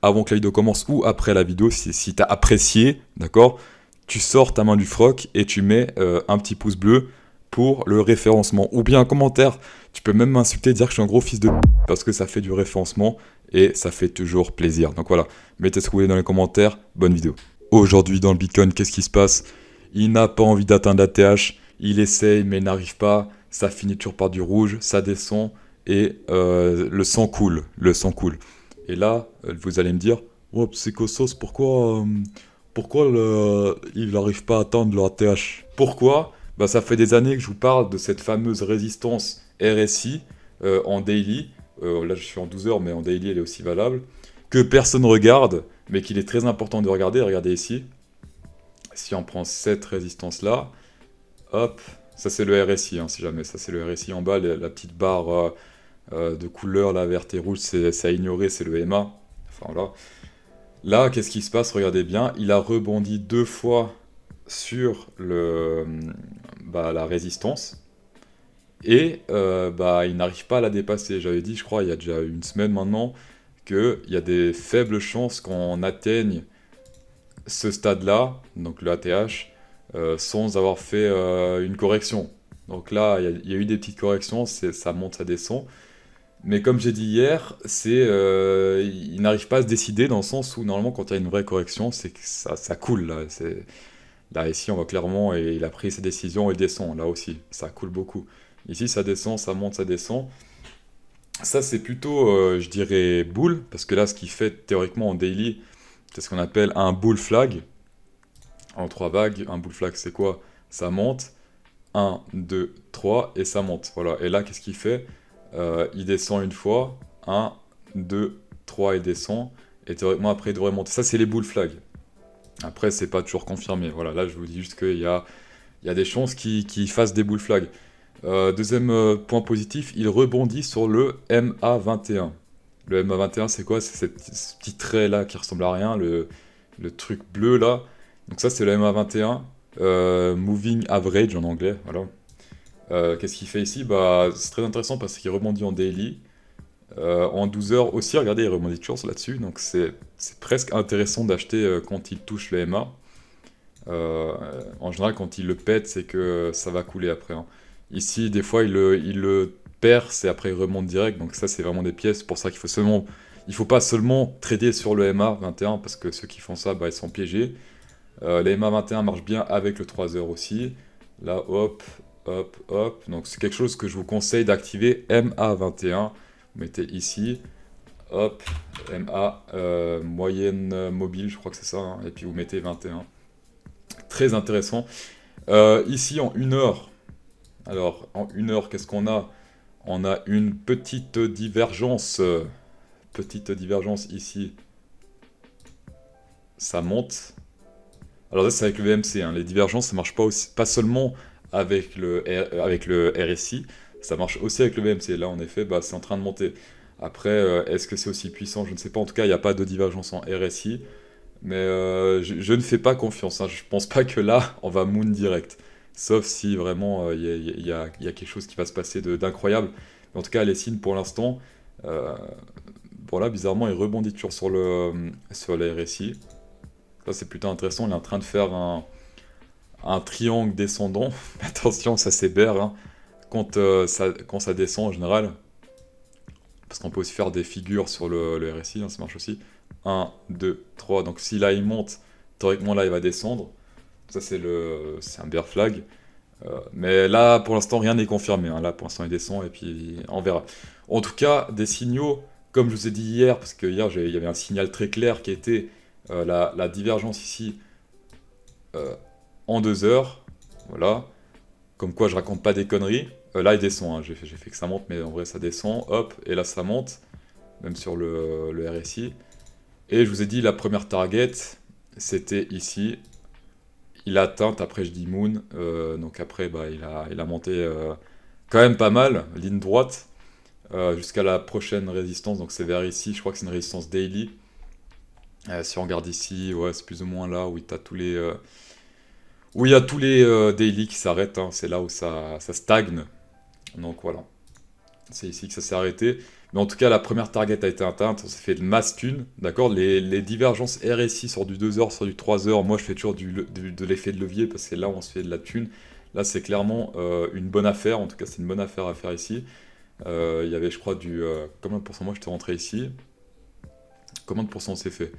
avant que la vidéo commence ou après la vidéo, si tu as apprécié, d'accord, tu sors ta main du froc et tu mets un petit pouce bleu pour le référencement. Ou bien un commentaire, tu peux même m'insulter, dire que je suis un gros fils de parce que ça fait du référencement et ça fait toujours plaisir. Donc voilà, mettez ce que vous voulez dans les commentaires, bonne vidéo. Aujourd'hui dans le Bitcoin, qu'est-ce qui se passe? Il n'a pas envie d'atteindre la TH, il essaye mais il n'arrive pas, ça finit toujours par du rouge, ça descend et le sang coule, Et là, vous allez me dire, oh Psychosos, pourquoi il n'arrive pas à atteindre le TH? Pourquoi? Bah, ça fait des années que je vous parle de cette fameuse résistance RSI en daily. Là, je suis en 12 heures, mais en daily, elle est aussi valable. Que personne regarde, mais qu'il est très important de regarder. Regardez ici. Si on prend cette résistance-là, hop, ça c'est le RSI, hein, si jamais. Ça c'est le RSI en bas, la petite barre de couleur, là, verte et rouge, c'est à ignorer, c'est le MA. Enfin voilà. Là, qu'est-ce qui se passe? Regardez bien, il a rebondi 2 fois sur la résistance et il n'arrive pas à la dépasser. J'avais dit, je crois, il y a déjà une semaine maintenant, qu'il y a des faibles chances qu'on atteigne ce stade-là, donc le ATH, sans avoir fait une correction. Donc là, il y a eu des petites corrections, ça monte, ça descend. Mais comme j'ai dit hier, il n'arrive pas à se décider dans le sens où normalement quand il y a une vraie correction, c'est que ça coule là. Là ici on voit clairement et il a pris ses décisions et descend là aussi, ça coule beaucoup. Ici ça descend, ça monte, ça descend. Ça c'est plutôt, je dirais, bull, parce que là ce qu'il fait théoriquement en daily, c'est ce qu'on appelle un bull flag. En 3 vagues, un bull flag c'est quoi? Ça monte, 1, 2, 3 et ça monte. Voilà. Et là qu'est-ce qu'il fait? Il descend une fois, 1, 2, 3, il descend, et théoriquement après il devrait monter. Ça c'est les bull flags. Après c'est pas toujours confirmé, voilà, là je vous dis juste qu'il y a des chances qu'il fasse des bull flags. Deuxième point positif, il rebondit sur le MA21. Le MA21 c'est quoi? C'est ce petit trait là qui ressemble à rien, le truc bleu là. Donc ça c'est le MA21, Moving Average en anglais, voilà. Qu'est-ce qu'il fait ici? Bah, c'est très intéressant parce qu'il rebondit en daily. En 12 heures aussi, regardez, il rebondit toujours là-dessus. Donc c'est presque intéressant d'acheter quand il touche le MA. En général, quand il le pète, c'est que ça va couler après, hein. Ici, des fois, il le perce et après il remonte direct. Donc ça, c'est vraiment des pièces. C'est pour ça il faut pas seulement trader sur le MA 21 parce que ceux qui font ça, bah, ils sont piégés. Les MA 21 marchent bien avec le 3 heures aussi. Là, hop, hop, hop. Donc c'est quelque chose que je vous conseille d'activer, MA21. Vous mettez ici, hop, MA, moyenne mobile, je crois que c'est ça, hein, et puis vous mettez 21. Très intéressant. Ici en 1 heure, alors en 1 heure, qu'est-ce qu'on a? On a une petite divergence. Petite divergence ici. Ça monte. Alors ça c'est avec le VMC, hein. Les divergences ça marche pas seulement avec le RSI, ça marche aussi avec le VMC. Là en effet bah, c'est en train de monter. Après est-ce que c'est aussi puissant? Je ne sais pas, en tout cas il n'y a pas de divergence en RSI, mais je ne fais pas confiance, hein. Je pense pas que là on va moon direct, sauf si vraiment il y a quelque chose qui va se passer d'incroyable. Mais en tout cas les signes pour l'instant, euh, bon là bizarrement il rebondit toujours sur le RSI. Ça c'est plutôt intéressant, il est en train de faire un triangle descendant. Attention, ça s'héberge, hein, quand ça descend en général. Parce qu'on peut aussi faire des figures sur le RSI, hein, ça marche aussi. 1, 2, 3. Donc si là il monte, théoriquement là il va descendre. Ça c'est un bear flag. Mais là pour l'instant rien n'est confirmé, hein. Là pour l'instant il descend et puis on verra. En tout cas, des signaux, comme je vous ai dit hier, parce que hier il y avait un signal très clair qui était la divergence ici en 2 heures. Voilà. Comme quoi je raconte pas des conneries. Là il descend, hein. J'ai fait que ça monte, mais en vrai ça descend. Hop, et là ça monte. Même sur le RSI. Et je vous ai dit la première target, c'était ici. Il a atteint, après je dis moon. Donc après bah, il a monté quand même pas mal, ligne droite. Jusqu'à la prochaine résistance, donc c'est vers ici, je crois que c'est une résistance daily. Si on regarde ici, ouais, c'est plus ou moins là où il y a tous les daily qui s'arrêtent, hein. C'est là où ça stagne. Donc voilà, c'est ici que ça s'est arrêté. Mais en tout cas, la première target a été atteinte, on s'est fait de masse thune, d'accord? Les divergences RSI sur du 2 heures, sur du 3 heures, moi je fais toujours de l'effet de levier parce que c'est là où on se fait de la thune. Là, c'est clairement une bonne affaire, en tout cas, c'est une bonne affaire à faire ici. Il y avait, je crois, combien de pourcents? Moi, j'étais rentré ici. Combien de pourcents on s'est fait?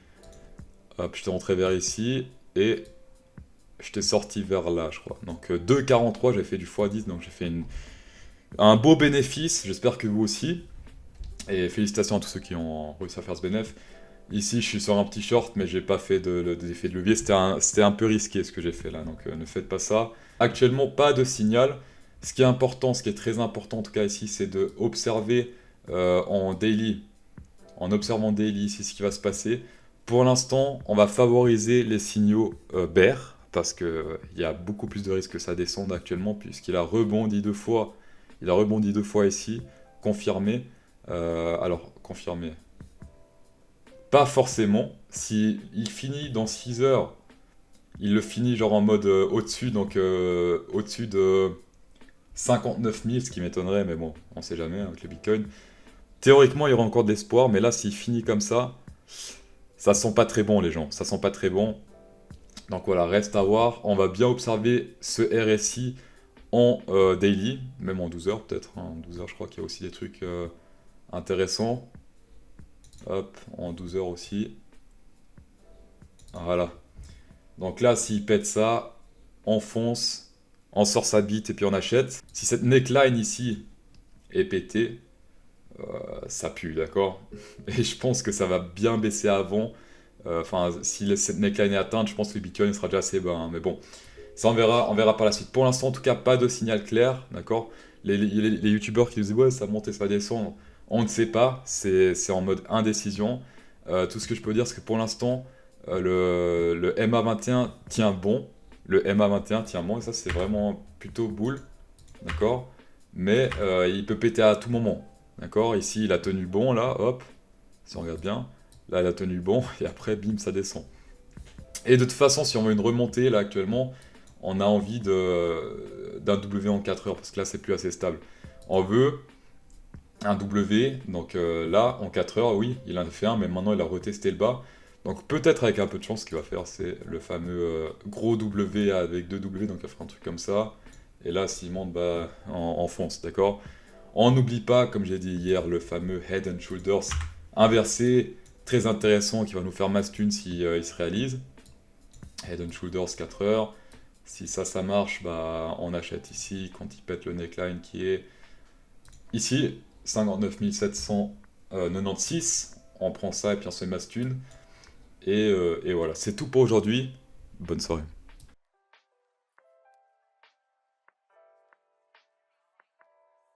Hop, j'étais rentré vers ici et j'étais sorti vers là, je crois. Donc 2,43, j'ai fait du x10, donc j'ai fait un beau bénéfice, j'espère que vous aussi. Et félicitations à tous ceux qui ont réussi à faire ce bénéfice. Ici, je suis sur un petit short, mais j'ai pas fait d'effet de levier. C'était un peu risqué ce que j'ai fait là, donc ne faites pas ça. Actuellement, pas de signal. Ce qui est important, ce qui est très important en tout cas ici, c'est de observer en daily. En observant daily ici ce qui va se passer. Pour l'instant, on va favoriser les signaux bear, parce qu'il y a beaucoup plus de risques que ça descende actuellement, puisqu'il a rebondi 2 fois. Il a rebondi 2 fois ici, confirmé. Alors, confirmé. Pas forcément. Si il finit dans 6 heures, il le finit genre en mode au-dessus, donc au-dessus de 59 000, ce qui m'étonnerait, mais bon, on sait jamais avec le Bitcoin. Théoriquement, il y aura encore de l'espoir, mais là, s'il finit comme ça sent pas très bon, les gens. Ça sent pas très bon. Donc voilà, reste à voir. On va bien observer ce RSI en daily, même en 12 heures peut-être. Hein. En 12 heures, je crois qu'il y a aussi des trucs intéressants. Hop, en 12 heures aussi. Voilà. Donc là, s'il pète ça, on fonce, on sort sa bite et puis on achète. Si cette neckline ici est pétée, ça pue, d'accord? Et je pense que ça va bien baisser avant. Enfin, si cette neckline est atteinte, je pense que le Bitcoin sera déjà assez bas. Hein. Mais bon, ça on verra par la suite. Pour l'instant, en tout cas, pas de signal clair, d'accord? Les youtubeurs qui nous disent ouais, ça monte et ça va descendre, on ne sait pas. C'est en mode indécision. Tout ce que je peux dire, c'est que pour l'instant, le MA21 tient bon. Le MA21 tient bon, et ça, c'est vraiment plutôt boule, d'accord? Mais il peut péter à tout moment. D'accord? Ici, il a tenu bon, là, hop, si on regarde bien. Là, il a tenu bon, et après, bim, ça descend. Et de toute façon, si on veut une remontée, là, actuellement, on a envie d'un W en 4 heures, parce que là, c'est plus assez stable. On veut un W, donc là, en 4 heures, oui, il en a fait un, mais maintenant, il a retesté le bas. Donc peut-être avec un peu de chance, ce qu'il va faire, c'est le fameux gros W avec 2 W, donc il va faire un truc comme ça. Et là, s'il monte, bah, en fonce, d'accord? On n'oublie pas, comme j'ai dit hier, le fameux Head and Shoulders inversé, très intéressant, qui va nous faire masse thune si il se réalise. Head and Shoulders 4 heures. Si ça marche, bah, on achète ici, quand il pète le neckline qui est ici, 59 796. On prend ça et puis on se met masse thune. Et voilà, c'est tout pour aujourd'hui. Bonne soirée.